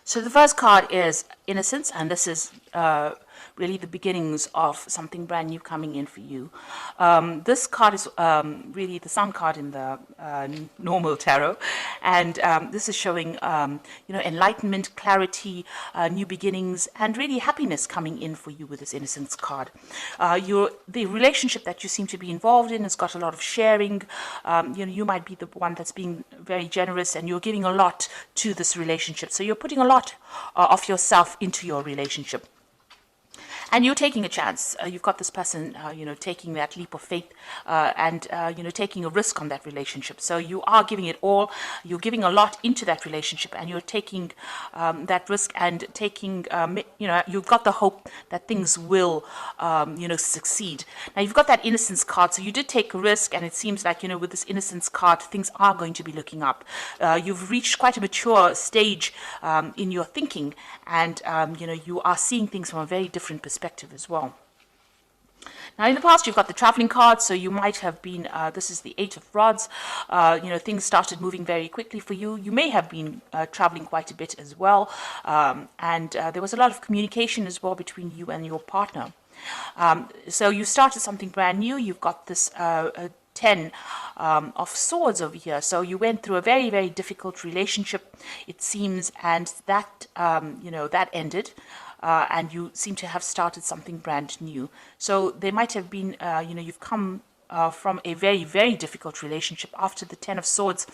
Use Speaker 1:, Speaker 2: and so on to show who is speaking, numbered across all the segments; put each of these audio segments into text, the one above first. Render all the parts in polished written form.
Speaker 1: So the first card is Innocence, and this is really the beginnings of something brand new coming in for you. This card is really the Sun card in the normal tarot, and this is showing enlightenment, clarity, new beginnings, and really happiness coming in for you with this Innocence card. The relationship that you seem to be involved in has got a lot of sharing. You might be the one that's being very generous, and you're giving a lot to this relationship. So you're putting a lot of yourself into your relationship. And you're taking a chance. You've got this person, taking that leap of faith and taking a risk on that relationship. So you are giving it all. You're giving a lot into that relationship, and you're taking that risk and taking, you've got the hope that things will, succeed. Now, you've got that Innocence card. So you did take a risk, and it seems like, with this Innocence card, things are going to be looking up. You've reached quite a mature stage in your thinking, and, you are seeing things from a very different perspective as well. Now, in the past, you've got the traveling card, so you might have been, this is the Eight of Rods, things started moving very quickly for you. You may have been traveling quite a bit as well, and there was a lot of communication as well between you and your partner. So you started something brand new. You've got this 10 of Swords over here. So you went through a very, very difficult relationship, it seems, and that, that ended. And you seem to have started something brand new. So there might have been, you've come from a very, very difficult relationship. After the 10 of Swords,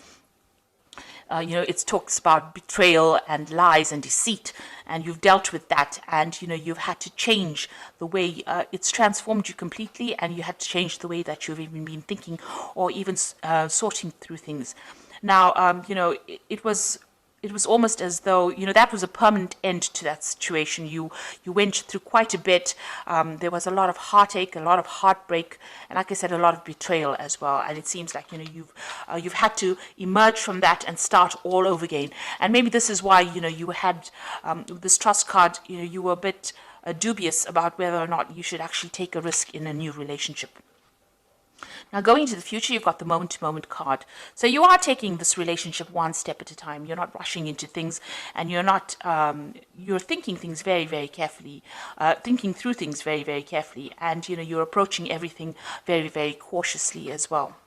Speaker 1: it talks about betrayal and lies and deceit, and you've dealt with that, and you've had to change the way it's transformed you completely, and you had to change the way that you've even been thinking or even sorting through things. Now, it was almost as though, that was a permanent end to that situation. You went through quite a bit. There was a lot of heartache, a lot of heartbreak, and like I said, a lot of betrayal as well. And it seems like, you've had to emerge from that and start all over again. And maybe this is why, you had this Trust card, you were a bit dubious about whether or not you should actually take a risk in a new relationship. Now, going into the future, you've got the moment-to-moment card. So you are taking this relationship one step at a time. You're not rushing into things, and you're not, you're thinking things very, very carefully, thinking through things very, very carefully, and, you're approaching everything very, very cautiously as well.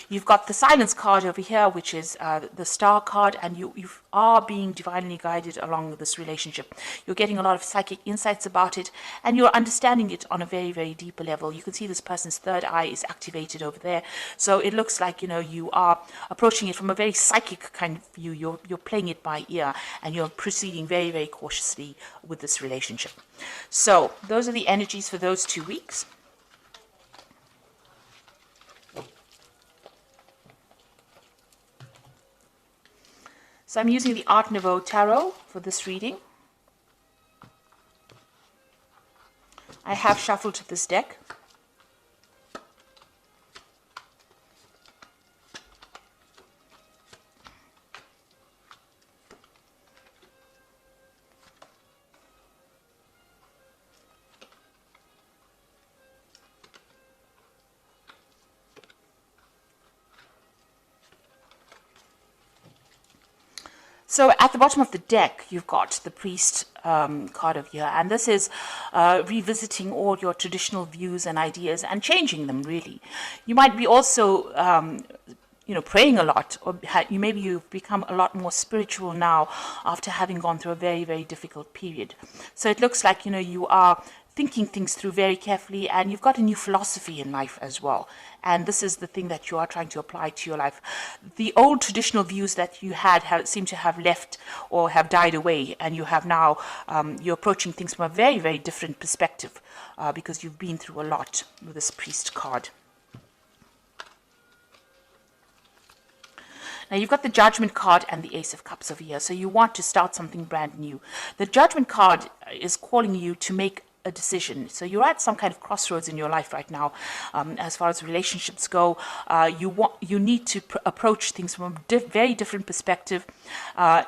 Speaker 1: You've got the Silence card over here, which is the Star card, and you are being divinely guided along this relationship. You're getting a lot of psychic insights about it, and you're understanding it on a very, very deeper level. You can see this person's third eye is activated over there. So it looks like, you are approaching it from a very psychic kind of view. You're playing it by ear, and you're proceeding very, very cautiously with this relationship. So those are the energies for those 2 weeks. So I'm using the Art Nouveau Tarot for this reading. I have shuffled this deck. So at the bottom of the deck, you've got the Priest card over here, and this is revisiting all your traditional views and ideas and changing them, really. You might be also, praying a lot, or maybe you've become a lot more spiritual now after having gone through a very, very difficult period. So it looks like, you are thinking things through very carefully, and you've got a new philosophy in life as well. And this is the thing that you are trying to apply to your life. The old traditional views that you had seem to have left or have died away, and you have now, you're approaching things from a very, very different perspective because you've been through a lot with this Priest card. Now, you've got the Judgment card and the Ace of Cups over here, so you want to start something brand new. The Judgment card is calling you to make a decision. So you're at some kind of crossroads in your life right now. As far as relationships go, you need to approach things from a very different perspective,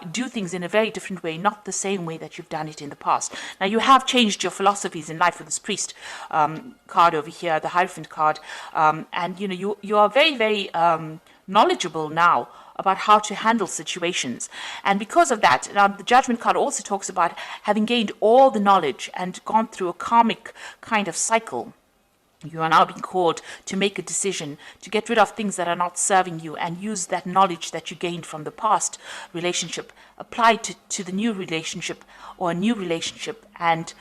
Speaker 1: do things in a very different way, not the same way that you've done it in the past. Now, you have changed your philosophies in life with this Priest card over here, the Hierophant card, and you are very, very knowledgeable now about how to handle situations. And because of that, now the Judgment card also talks about having gained all the knowledge and gone through a karmic kind of cycle. You are now being called to make a decision, to get rid of things that are not serving you and use that knowledge that you gained from the past relationship, apply to the new relationship or a new relationship, and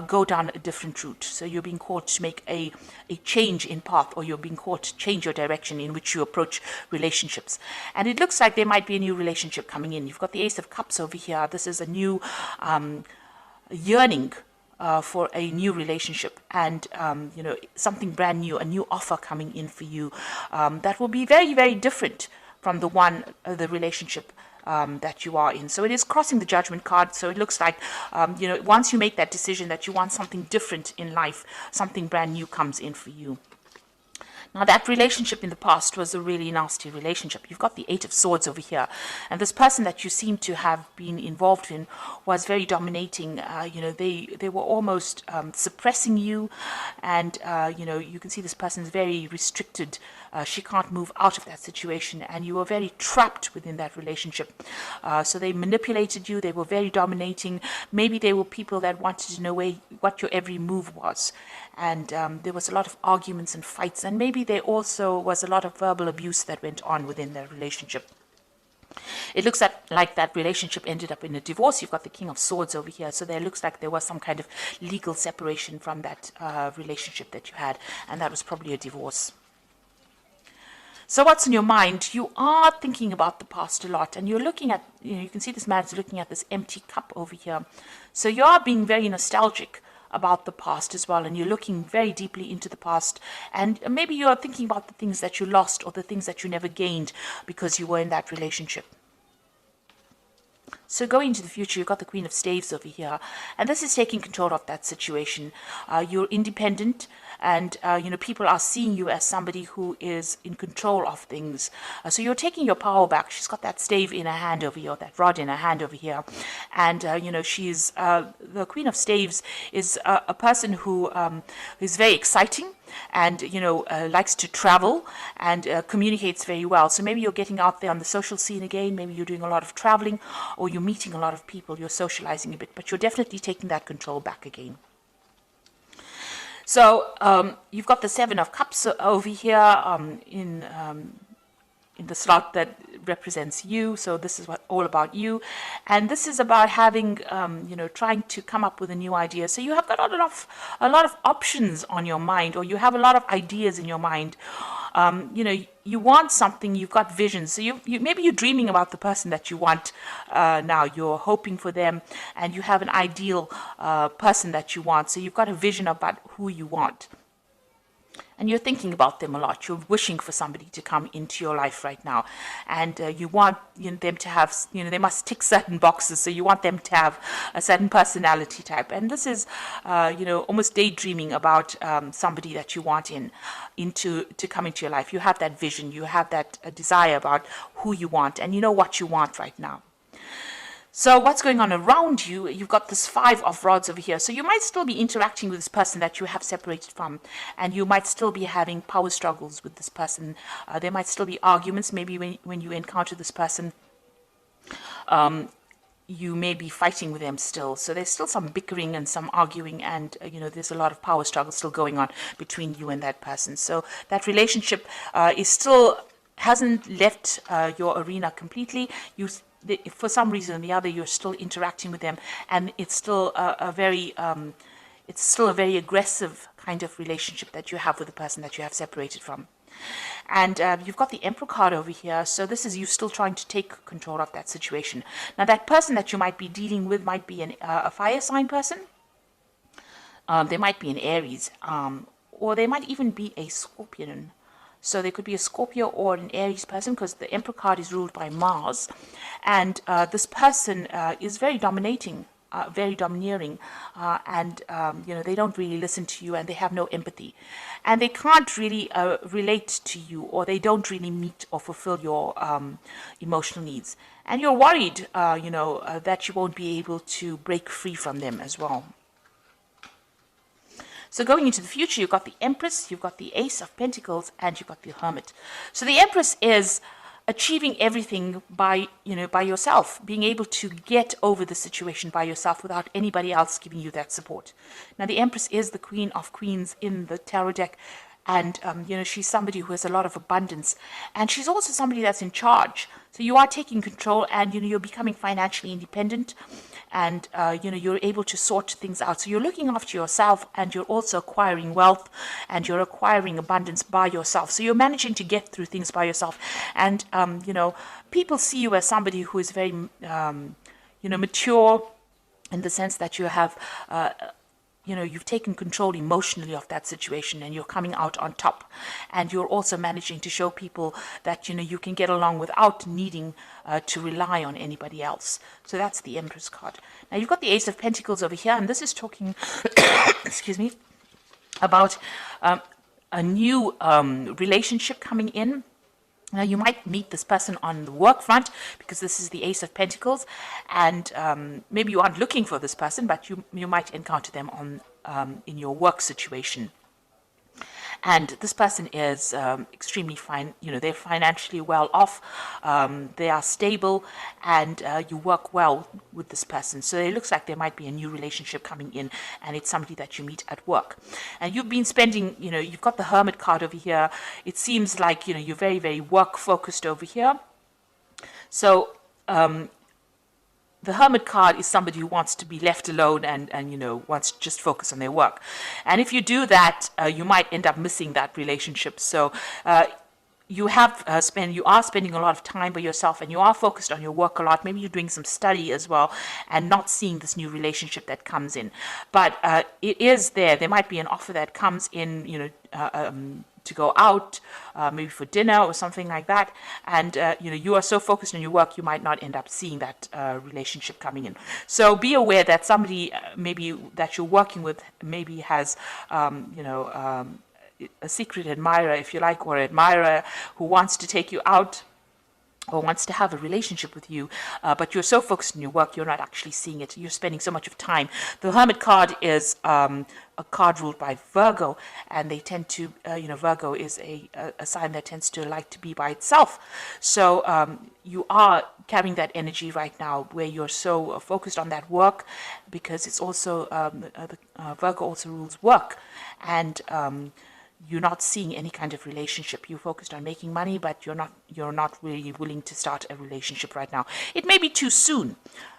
Speaker 1: go down a different route. So you're being called to make a change in path, or you're being called to change your direction in which you approach relationships. And it looks like there might be a new relationship coming in. You've got the Ace of Cups over here. This is a new yearning for a new relationship, and something brand new, a new offer coming in for you that will be very, very different from the relationship that you are in. So it is crossing the Judgment card. So it looks like once you make that decision that you want something different in life, something brand new comes in for you. Now, that relationship in the past was a really nasty relationship. You've got the Eight of Swords over here. And this person that you seem to have been involved in was very dominating. They were almost suppressing you. And, you can see this person is very restricted. She can't move out of that situation. And you were very trapped within that relationship. So they manipulated you. They were very dominating. Maybe they were people that wanted to know what your every move was. And there was a lot of arguments and fights, and maybe there also was a lot of verbal abuse that went on within their relationship. It looks like that relationship ended up in a divorce. You've got the King of Swords over here, so there looks like there was some kind of legal separation from that relationship that you had, and that was probably a divorce. So what's in your mind? You are thinking about the past a lot, and you're looking at, you can see this man's looking at this empty cup over here. So you are being very nostalgic about the past as well, and you're looking very deeply into the past, and maybe you're thinking about the things that you lost or the things that you never gained because you were in that relationship. So going into the future, you've got the Queen of Staves over here, and this is taking control of that situation. You're independent, and people are seeing you as somebody who is in control of things. So you're taking your power back. She's got that stave in her hand over here, that rod in her hand over here, and she's the Queen of Staves is a person who is very exciting, and likes to travel and communicates very well. So maybe you're getting out there on the social scene again. Maybe you're doing a lot of traveling, or you're meeting a lot of people. You're socializing a bit, but you're definitely taking that control back again. So you've got the Seven of Cups over here in the slot that represents you. So this is all about you, and this is about having trying to come up with a new idea. So you have got a lot of options on your mind, or you have a lot of ideas in your mind. You want something, you've got visions. So you maybe you're dreaming about the person that you want now. You're hoping for them, and you have an ideal person that you want. So you've got a vision about who you want. And you're thinking about them a lot. You're wishing for somebody to come into your life right now. And you want them to have, they must tick certain boxes. So you want them to have a certain personality type. And this is, almost daydreaming about somebody that you want to come into your life. You have that vision. You have that desire about who you want. And you know what you want right now. So what's going on around you? You've got this Five of Rods over here. So you might still be interacting with this person that you have separated from, and you might still be having power struggles with this person. There might still be arguments. Maybe when you encounter this person, you may be fighting with them still. So there's still some bickering and some arguing, and there's a lot of power struggle still going on between you and that person. So that relationship hasn't left your arena completely. For some reason or the other, you're still interacting with them, and it's still a very aggressive kind of relationship that you have with the person that you have separated from. And you've got the Emperor card over here, so this is you still trying to take control of that situation. Now, that person that you might be dealing with might be a fire sign person. They might be an Aries, or they might even be a Scorpion. So there could be a Scorpio or an Aries person, because the Emperor card is ruled by Mars. And this person is very dominating, very domineering, and they don't really listen to you, and they have no empathy. And they can't really relate to you, or they don't really meet or fulfill your emotional needs. And you're worried, that you won't be able to break free from them as well. So going into the future, you've got the Empress, you've got the Ace of Pentacles, and you've got the Hermit. So the Empress is achieving everything by by yourself, being able to get over the situation by yourself without anybody else giving you that support. Now the Empress is the Queen of Queens in the tarot deck, and she's somebody who has a lot of abundance, and she's also somebody that's in charge. So you are taking control, and you're becoming financially independent, and you're able to sort things out. So you're looking after yourself, and you're also acquiring wealth, and you're acquiring abundance by yourself. So you're managing to get through things by yourself, and people see you as somebody who is very mature, in the sense that you have you've taken control emotionally of that situation, and you're coming out on top, and you're also managing to show people that you can get along without needing to rely on anybody else. So that's the Empress card. Now you've got the Ace of Pentacles over here, and this is talking excuse me, about a new relationship coming in. Now, you might meet this person on the work front, because this is the Ace of Pentacles, and maybe you aren't looking for this person, but you might encounter them on in your work situation. And this person is extremely fine. They're financially well off. They are stable, and you work well with this person. So it looks like there might be a new relationship coming in, and it's somebody that you meet at work. And you've been spending, you've got the Hermit card over here. It seems like, you're very, very work focused over here. So, the Hermit card is somebody who wants to be left alone, and wants to just focus on their work. And if you do that, you might end up missing that relationship. So you are spending a lot of time by yourself, and you are focused on your work a lot. Maybe you're doing some study as well, and not seeing this new relationship that comes in. But it is there. There might be an offer that comes in, to go out, maybe for dinner or something like that, and you are so focused on your work, you might not end up seeing that relationship coming in. So be aware that somebody maybe that you're working with maybe has a secret admirer, if you like, or admirer who wants to take you out or wants to have a relationship with you, but you're so focused on your work, you're not actually seeing it. You're spending so much of time. The Hermit card is a card ruled by Virgo, and they tend to, Virgo is a sign that tends to like to be by itself. So you are carrying that energy right now, where you're so focused on that work, because it's also, Virgo also rules work, and you're not seeing any kind of relationship. You're focused on making money, but you're not really willing to start a relationship right now. It may be too soon,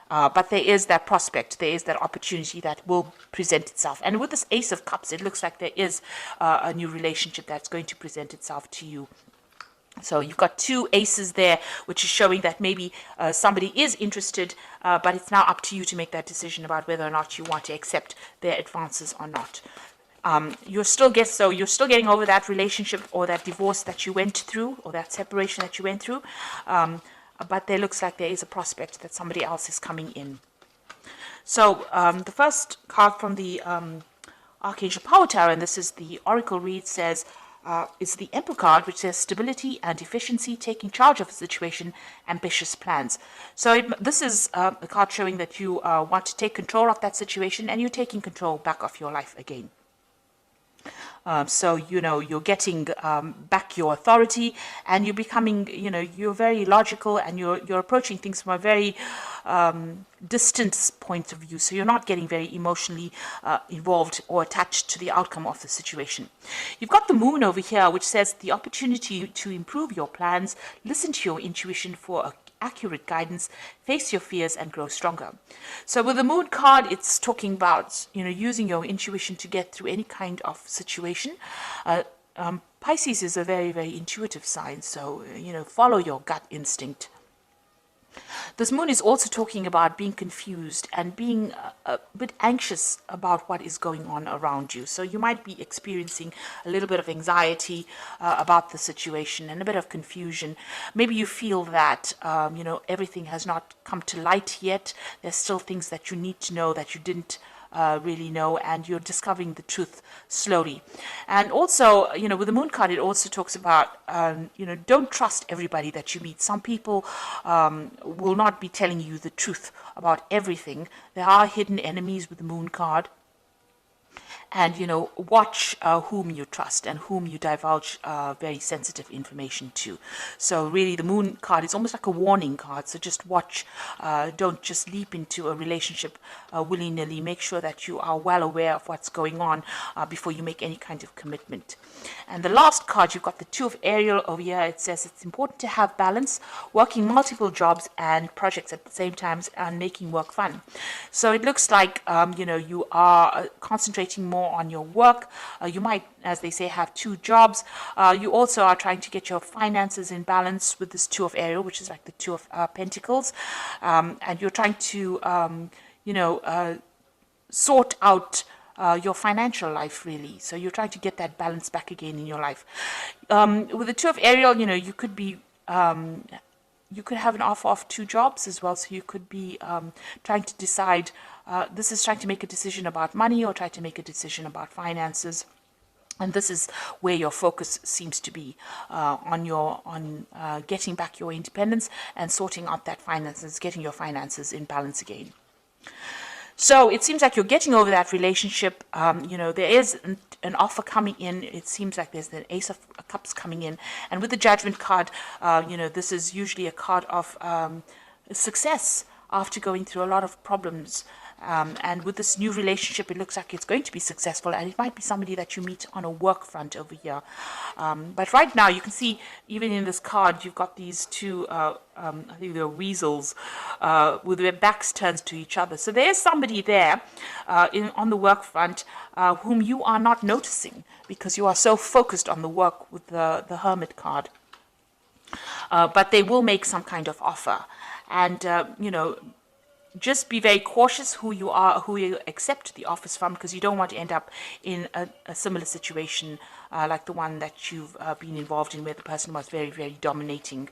Speaker 1: but there is that prospect, there is that opportunity that will present itself. And with this Ace of Cups, it looks like there is a new relationship that's going to present itself to you. So you've got two aces there, which is showing that maybe somebody is interested, but it's now up to you to make that decision about whether or not you want to accept their advances or not. You're still getting over that relationship or that divorce that you went through, or that separation that you went through, but there looks like there is a prospect that somebody else is coming in. So the first card from the Archangel Power Tower, and this is the Oracle read, says it's the Emperor card, which says stability and efficiency, taking charge of a situation, ambitious plans. So this is a card showing that you want to take control of that situation, and you're taking control back of your life again. So, you're getting back your authority, and you're becoming, you're very logical, and you're approaching things from a very distant point of view. So you're not getting very emotionally involved or attached to the outcome of the situation. You've got the Moon over here, which says the opportunity to improve your plans, listen to your intuition for accurate guidance, face your fears, and grow stronger. So with the Moon card, it's talking about using your intuition to get through any kind of situation. Pisces is a very, very intuitive sign, so follow your gut instinct. This Moon is also talking about being confused and being a bit anxious about what is going on around you. So you might be experiencing a little bit of anxiety about the situation, and a bit of confusion. Maybe you feel that everything has not come to light yet. There's still things that you need to know that you didn't really know, and you're discovering the truth slowly. And also, with the Moon card, it also talks about, don't trust everybody that you meet. Some people will not be telling you the truth about everything. There are hidden enemies with the Moon card. and watch whom you trust and whom you divulge very sensitive information to. So really the Moon card is almost like a warning card, so just watch. Don't just leap into a relationship willy-nilly. Make sure that you are well aware of what's going on before you make any kind of commitment. And the last card, you've got the Two of Ariel over here. It says it's important to have balance, working multiple jobs and projects at the same time, and making work fun. So it looks like you are concentrating more on your work. You might, as they say, have two jobs. You also are trying to get your finances in balance with this Two of Ariel, which is like the Two of Pentacles, and you're trying to sort out your financial life, really. So you're trying to get that balance back again in your life. With the Two of Ariel, you could be you could have an offer of two jobs as well. So you could be trying to decide. This is trying to make a decision about money, or try to make a decision about finances. And this is where your focus seems to be on getting back your independence and sorting out that finances, getting your finances in balance again. So it seems like you're getting over that relationship. There is an offer coming in. It seems like there's an Ace of Cups coming in. And with the Judgment card, this is usually a card of success after going through a lot of problems. And with this new relationship, it looks like it's going to be successful, and it might be somebody that you meet on a work front over here. But right now, you can see, even in this card, you've got these two, I think they're weasels, with their backs turned to each other. So there's somebody there on the work front whom you are not noticing because you are so focused on the work with the Hermit card. But they will make some kind of offer. And, just be very cautious who you accept the offers from, because you don't want to end up in a similar situation like the one that you've been involved in, where the person was very, very dominating.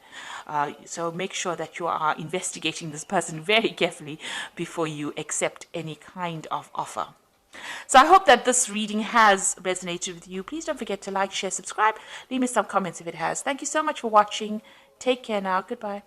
Speaker 1: So make sure that you are investigating this person very carefully before you accept any kind of offer. So I hope that this reading has resonated with you. Please don't forget to like, share, subscribe. Leave me some comments if it has. Thank you so much for watching. Take care now. Goodbye.